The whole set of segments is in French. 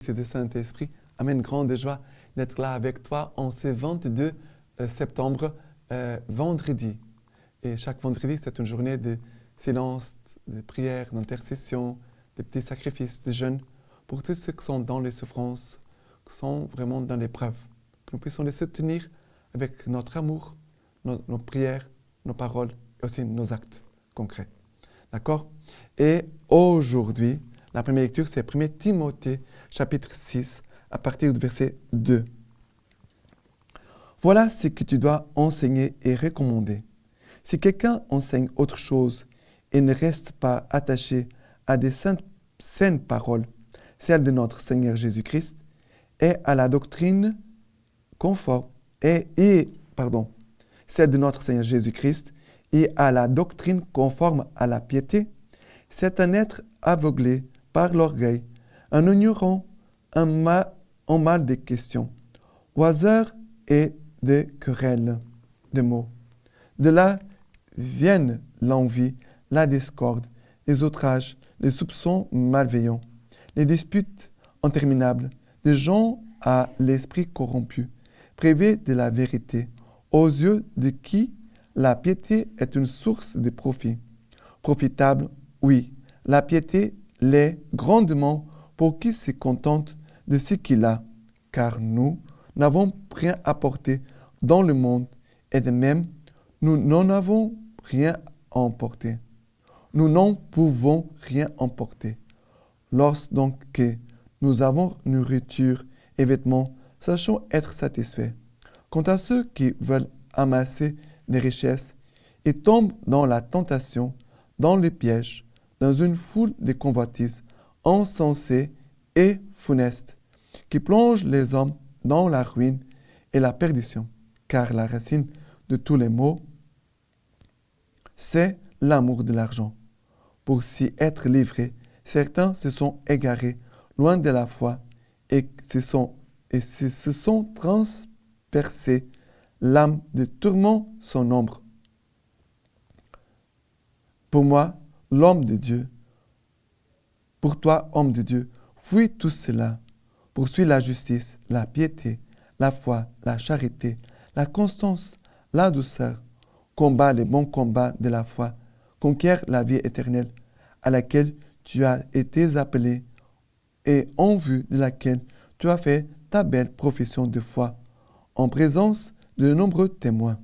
C'est de Saint-Esprit. Amen. Grande joie d'être là avec toi en ce 22 septembre, vendredi. Et chaque vendredi, c'est une journée de silence, de prière, d'intercession, de petits sacrifices, de jeûne pour tous ceux qui sont dans les souffrances, qui sont vraiment dans l'épreuve. Que nous puissions les soutenir avec notre amour, nos prières, nos paroles et aussi nos actes concrets. D'accord? Et aujourd'hui, la première lecture, c'est 1 Timothée, chapitre 6, à partir du verset 2. Voilà ce que tu dois enseigner et recommander. Si quelqu'un enseigne autre chose et ne reste pas attaché à des saines paroles, celles de notre Seigneur Jésus-Christ, et à la doctrine conforme, celle de notre Seigneur Jésus-Christ, et à la doctrine conforme à la piété, c'est un être aveuglé par l'orgueil, un ignorant, un mal de questions, oiseur et de querelles, de mots. De là viennent l'envie, la discorde, les outrages, les soupçons malveillants, les disputes interminables, des gens à l'esprit corrompu, privés de la vérité, aux yeux de qui la piété est une source de profit. Profitable, oui, la piété l'est grandement pour qui se contente de ce qu'il a, car nous n'avons rien apporté dans le monde et de même, nous n'en avons rien à emporter. Nous n'en pouvons rien emporter. Lorsque donc que nous avons nourriture et vêtements, sachons être satisfaits. Quant à ceux qui veulent amasser des richesses, ils tombent dans la tentation, dans le piège, dans une foule de convoitises insensées et funestes, qui plongent les hommes dans la ruine et la perdition. Car la racine de tous les maux, c'est l'amour de l'argent. Pour s'y être livrés, certains se sont égarés loin de la foi et se sont transpercés l'âme de tourment sans nombre. Pour moi, l'homme de Dieu, pour toi, homme de Dieu, fuis tout cela. Poursuis la justice, la piété, la foi, la charité, la constance, la douceur. Combat les bons combats de la foi. Conquiert la vie éternelle à laquelle tu as été appelé et en vue de laquelle tu as fait ta belle profession de foi en présence de nombreux témoins.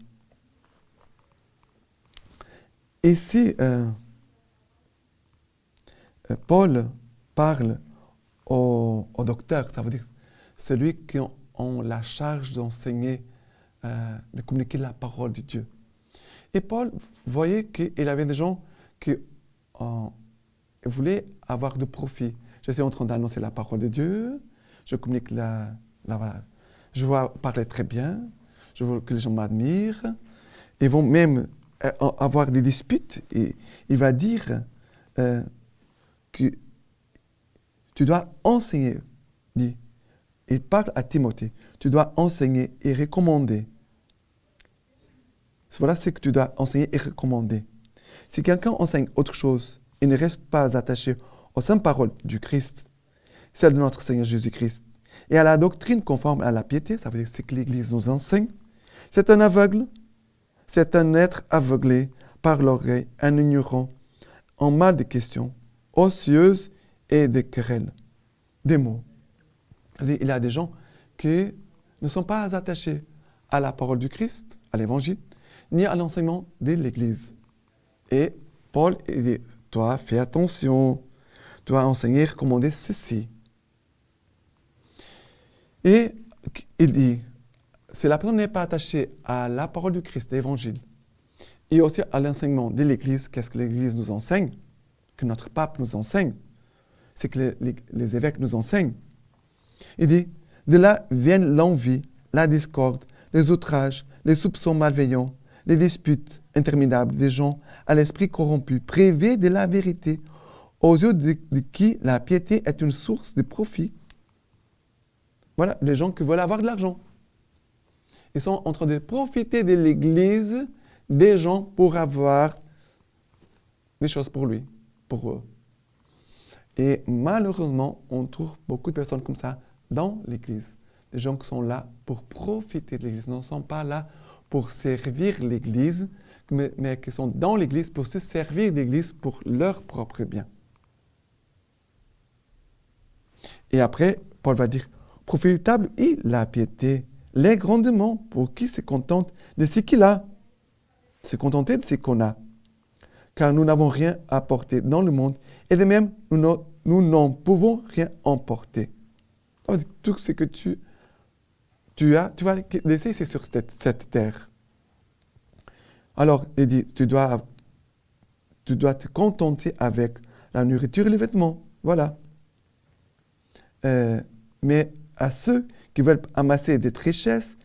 Ici, Paul parle au docteur, ça veut dire celui qui a la charge d'enseigner, de communiquer la parole de Dieu. Et Paul voyait qu'il avait des gens qui voulaient avoir de profit. Je suis en train d'annoncer la parole de Dieu, je communique voilà. Je vois parler très bien, je veux que les gens m'admirent. Ils vont même avoir des disputes et il va dire que tu dois enseigner, dit. Il parle à Timothée. Tu dois enseigner et recommander. Voilà ce que tu dois enseigner et recommander. Si quelqu'un enseigne autre chose et ne reste pas attaché aux saintes paroles du Christ, celle de notre Seigneur Jésus-Christ, et à la doctrine conforme à la piété, ça veut dire ce que l'Église nous enseigne, c'est un aveugle, c'est un être aveuglé par l'oreille, un ignorant, en mal de questions, ocieuse et de querelles, des mots. Il y a des gens qui ne sont pas attachés à la parole du Christ, à l'Évangile, ni à l'enseignement de l'Église. Et Paul dit, toi, fais attention, tu dois enseigner et recommander ceci. Et il dit, si la personne n'est pas attachée à la parole du Christ, l'Évangile, et aussi à l'enseignement de l'Église, qu'est-ce que l'Église nous enseigne, que notre pape nous enseigne, c'est que les évêques nous enseignent. Il dit, de là viennent l'envie, la discorde, les outrages, les soupçons malveillants, les disputes interminables des gens à l'esprit corrompu, privés de la vérité, aux yeux de qui la piété est une source de profit. Voilà, les gens qui veulent avoir de l'argent. Ils sont en train de profiter de l'Église des gens pour avoir des choses pour lui, pour eux. Et malheureusement, on trouve beaucoup de personnes comme ça dans l'Église. Des gens qui sont là pour profiter de l'Église, ne sont pas là pour servir l'Église, mais qui sont dans l'Église pour se servir d'l'Église pour leur propre bien. Et après, Paul va dire, profitable est la piété, l'est grandement pour qui se contente de ce qu'il a, se contenter de ce qu'on a. Car nous n'avons rien à porter dans le monde, et de même, nous n'en pouvons rien emporter. Tout ce que tu as, tu vas laisser, c'est sur cette terre. Alors, il dit, tu dois te contenter avec la nourriture et les vêtements. Voilà. Mais à ceux qui veulent amasser des richesses,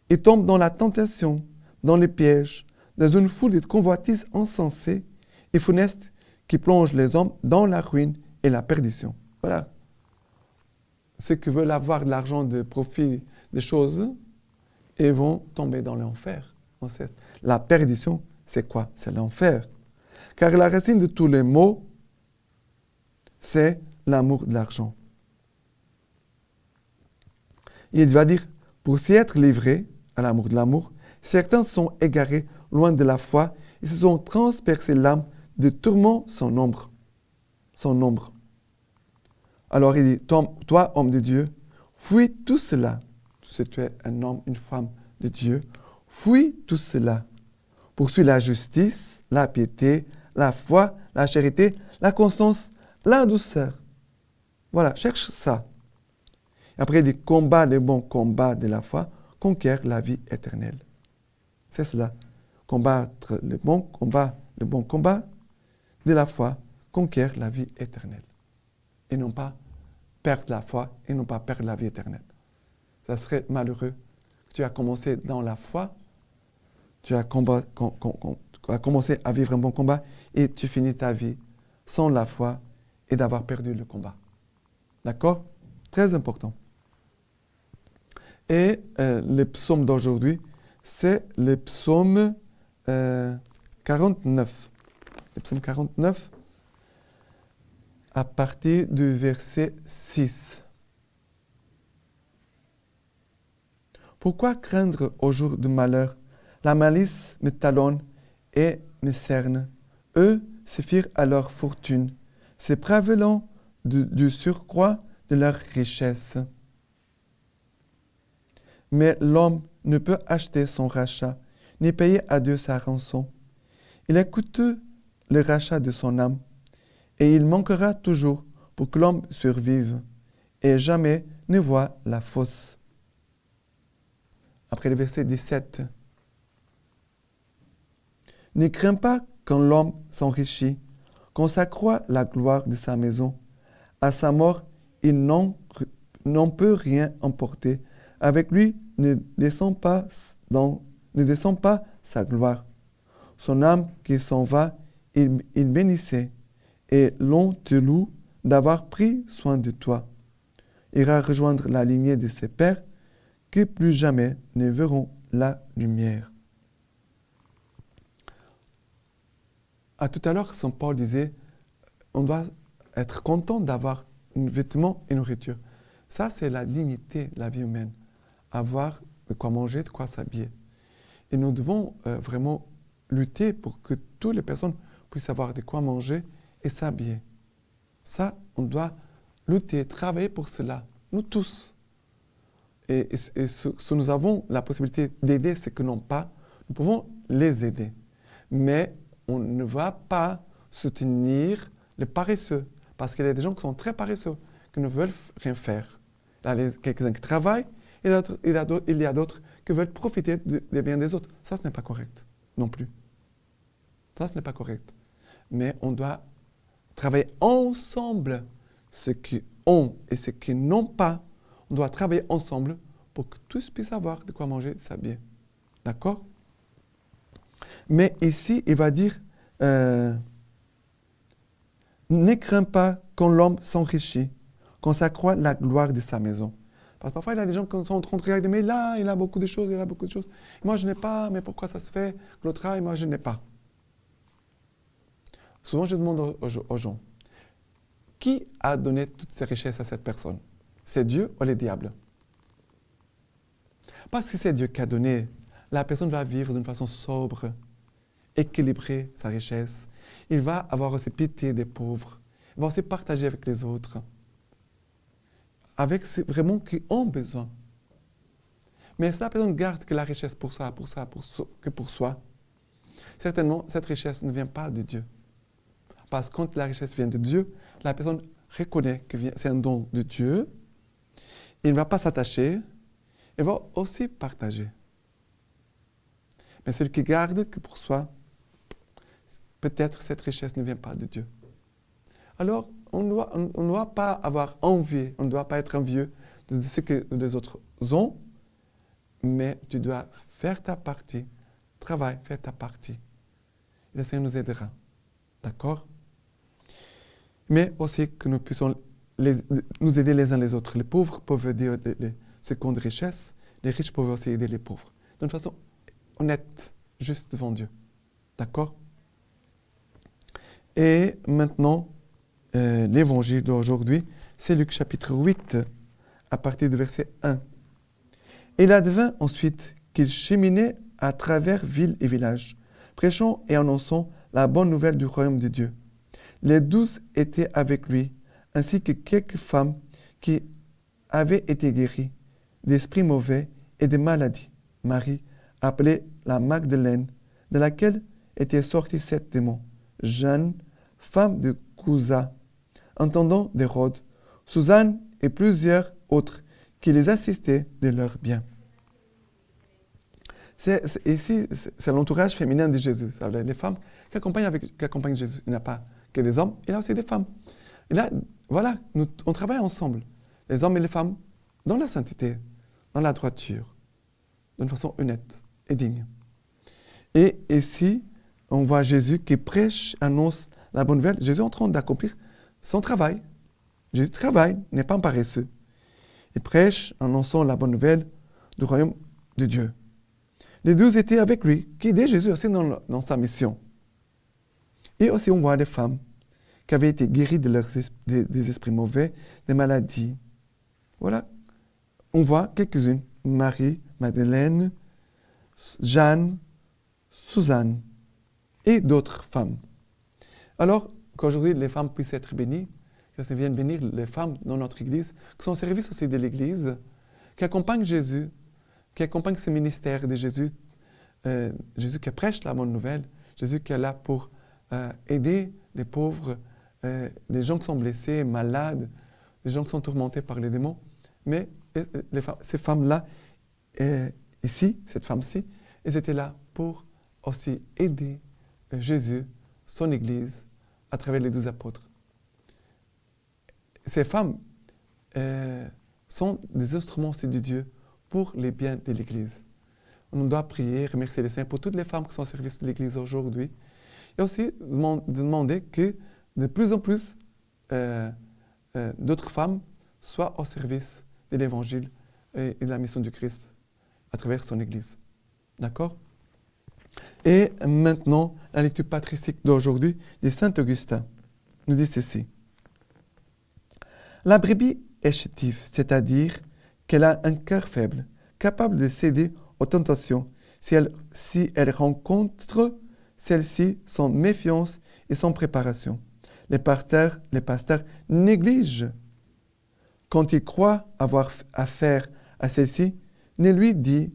ils tombent dans la tentation, dans les pièges, dans une foule de convoitises insensées et funestes qui plongent les hommes dans la ruine et la perdition. Voilà. Ceux qui veulent avoir de l'argent, de profit, des choses, ils vont tomber dans l'enfer. La perdition, c'est quoi? C'est l'enfer. Car la racine de tous les maux, c'est l'amour de l'argent. Il va dire, pour s'y être livrés à l'amour de l'amour, certains sont égarés loin de la foi et se sont transpercés l'âme de tourments sans nombre. Sans nombre. Alors il dit, toi, homme de Dieu, fuis tout cela. Si tu es un homme, une femme de Dieu, fuis tout cela. Poursuis la justice, la piété, la foi, la charité, la constance, la douceur. Voilà, cherche ça. Après, il dit, combat les bons combats de la foi, conquiert la vie éternelle. C'est cela. Combattre le bon combat de la foi, conquiert la vie éternelle. Et non pas perdre la foi et non pas perdre la vie éternelle. Ça serait malheureux que tu as commencé dans la foi, tu as commencé à vivre un bon combat et tu finis ta vie sans la foi et d'avoir perdu le combat. D'accord? Très important. Et le psaume d'aujourd'hui, c'est le psaume 49. Le psaume 49, à partir du verset 6. Pourquoi craindre au jour du malheur? La malice me talonne et me cerne. Eux se firent à leur fortune, se prévalant du surcroît de leur richesse. Mais l'homme ne peut acheter son rachat, ni payer à Dieu sa rançon. Il est coûteux le rachat de son âme, et il manquera toujours pour que l'homme survive, et jamais ne voit la fosse. Après le verset 17. Ne crains pas quand l'homme s'enrichit, qu'on s'accroît la gloire de sa maison. À sa mort, il n'en peut rien emporter. Avec lui ne descend pas sa gloire. Son âme qui s'en va, il bénissait, et l'on te loue d'avoir pris soin de toi. Ira rejoindre la lignée de ses pères, qui plus jamais ne verront la lumière. À tout à l'heure, Saint Paul disait, on doit être content d'avoir un vêtement et une nourriture. Ça, c'est la dignité de la vie humaine. Avoir de quoi manger, de quoi s'habiller. Et nous devons vraiment lutter pour que toutes les personnes puissent avoir de quoi manger et s'habiller. Ça, on doit lutter, travailler pour cela, nous tous. Et si nous avons la possibilité d'aider ceux qui n'ont pas, nous pouvons les aider. Mais on ne va pas soutenir les paresseux, parce qu'il y a des gens qui sont très paresseux, qui ne veulent rien faire. Il y a quelques-uns qui travaillent, et il y a d'autres qui veulent profiter des biens des autres. Ça, ce n'est pas correct non plus. Ça, ce n'est pas correct. Mais on doit travailler ensemble, ceux qui ont et ceux qui n'ont pas. On doit travailler ensemble pour que tous puissent avoir de quoi manger et s'habiller. D'accord? Mais ici, il va dire, ne crains pas quand l'homme s'enrichit, qu'on s'accroît la gloire de sa maison. Parce que parfois, il y a des gens qui sont en train de regarder, mais là, il a beaucoup de choses, il a beaucoup de choses. Moi, je n'ai pas, mais pourquoi ça se fait? L'autre a et moi, je n'ai pas. Souvent, je demande aux gens, qui a donné toutes ces richesses à cette personne? C'est Dieu ou le diable? Parce que c'est Dieu qui a donné, la personne va vivre d'une façon sobre, équilibrer sa richesse. Il va avoir aussi pitié des pauvres. Il va aussi partager avec les autres. Avec ceux vraiment qui ont besoin. Mais si la personne garde que la richesse pour ça, que pour soi, certainement, cette richesse ne vient pas de Dieu. Parce que quand la richesse vient de Dieu, la personne reconnaît que c'est un don de Dieu. Il ne va pas s'attacher. Il va aussi partager. Mais celui qui garde que pour soi, peut-être cette richesse ne vient pas de Dieu. Alors, on ne doit pas avoir envie, on ne doit pas être envieux de ce que les autres ont, mais tu dois faire ta partie, travaille, faire ta partie. Et le Seigneur nous aidera. D'accord? Mais aussi que nous puissions nous aider les uns les autres. Les pauvres peuvent aider les secondes richesses, les riches peuvent aussi aider les pauvres. D'une façon honnête, juste devant Dieu. D'accord? Et maintenant, l'évangile d'aujourd'hui, c'est Luc chapitre 8, à partir du verset 1. Il advint ensuite qu'il cheminait à travers villes et villages, prêchant et annonçant la bonne nouvelle du royaume de Dieu. Les 12 étaient avec lui, ainsi que quelques femmes qui avaient été guéries d'esprits mauvais et de maladies. Marie, appelée la Magdeleine, de laquelle étaient sortis 7 démons. Jeanne, femme de Cousa, intendant d'Hérode, Suzanne et plusieurs autres qui les assistaient de leurs biens. Ici, c'est l'entourage féminin de Jésus. Ça veut dire les femmes qui accompagnent Jésus. Il n'y a pas que des hommes, il y a aussi des femmes. Et là, voilà, on travaille ensemble, les hommes et les femmes, dans la sainteté, dans la droiture, d'une façon honnête et digne. Et ici, on voit Jésus qui prêche, annonce la bonne nouvelle. Jésus est en train d'accomplir son travail. Jésus travaille, n'est pas un paresseux. Il prêche, annonçant la bonne nouvelle du royaume de Dieu. Les 12 étaient avec lui, qui aidaient Jésus aussi dans sa mission. Et aussi, on voit des femmes qui avaient été guéries des esprits mauvais, des maladies. Voilà. On voit quelques-unes. Marie, Madeleine, Jeanne, Suzanne et d'autres femmes. Alors, qu'aujourd'hui, les femmes puissent être bénies, que ça vienne bénir les femmes dans notre Église, qui sont au service aussi de l'Église, qui accompagnent Jésus, qui accompagnent ce ministère de Jésus, Jésus qui prêche la bonne nouvelle, Jésus qui est là pour aider les pauvres, les gens qui sont blessés, malades, les gens qui sont tourmentés par les démons. Mais ces femmes-là, ici, cette femme-ci, elles étaient là pour aussi aider Jésus, son Église, à travers les 12 apôtres. Ces femmes sont des instruments aussi de Dieu pour les biens de l'Église. On doit prier, remercier le Seigneur pour toutes les femmes qui sont au service de l'Église aujourd'hui. Et aussi demander que de plus en plus d'autres femmes soient au service de l'Évangile et de la mission du Christ à travers son Église. D'accord? Et maintenant, la lecture patristique d'aujourd'hui de Saint Augustin nous dit ceci. La brebis est chétive, c'est-à-dire qu'elle a un cœur faible, capable de céder aux tentations si elle rencontre celles-ci sans méfiance et sans préparation. Les pasteurs négligent. Quand ils croient avoir affaire à celle-ci, ne lui dis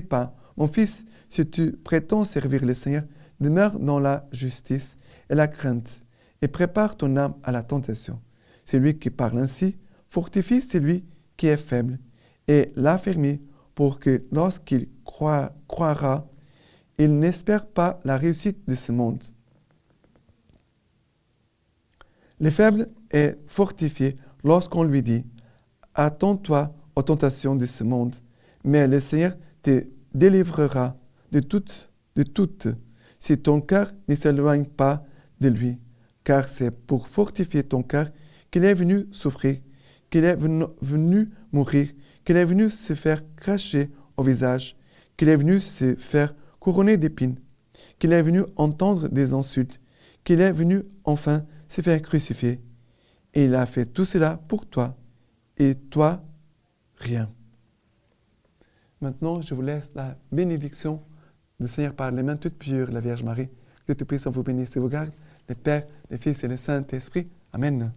pas, mon fils, si tu prétends servir le Seigneur, demeure dans la justice et la crainte, et prépare ton âme à la tentation. Celui qui parle ainsi fortifie celui qui est faible, et l'affermit pour que lorsqu'il croira, il n'espère pas la réussite de ce monde. Le faible est fortifié lorsqu'on lui dit « Attends-toi aux tentations de ce monde, mais le Seigneur te délivrera de toutes, si ton cœur ne s'éloigne pas de lui, car c'est pour fortifier ton cœur qu'il est venu souffrir, qu'il est venu mourir, qu'il est venu se faire cracher au visage, qu'il est venu se faire couronner d'épines, qu'il est venu entendre des insultes, qu'il est venu enfin se faire crucifier. Et il a fait tout cela pour toi. Et toi, rien. Maintenant, je vous laisse la bénédiction du Seigneur par les mains toutes pures, la Vierge Marie. Que Dieu Tout-Puissant vous bénisse et vous garde, le Père, le Fils et le Saint-Esprit. Amen.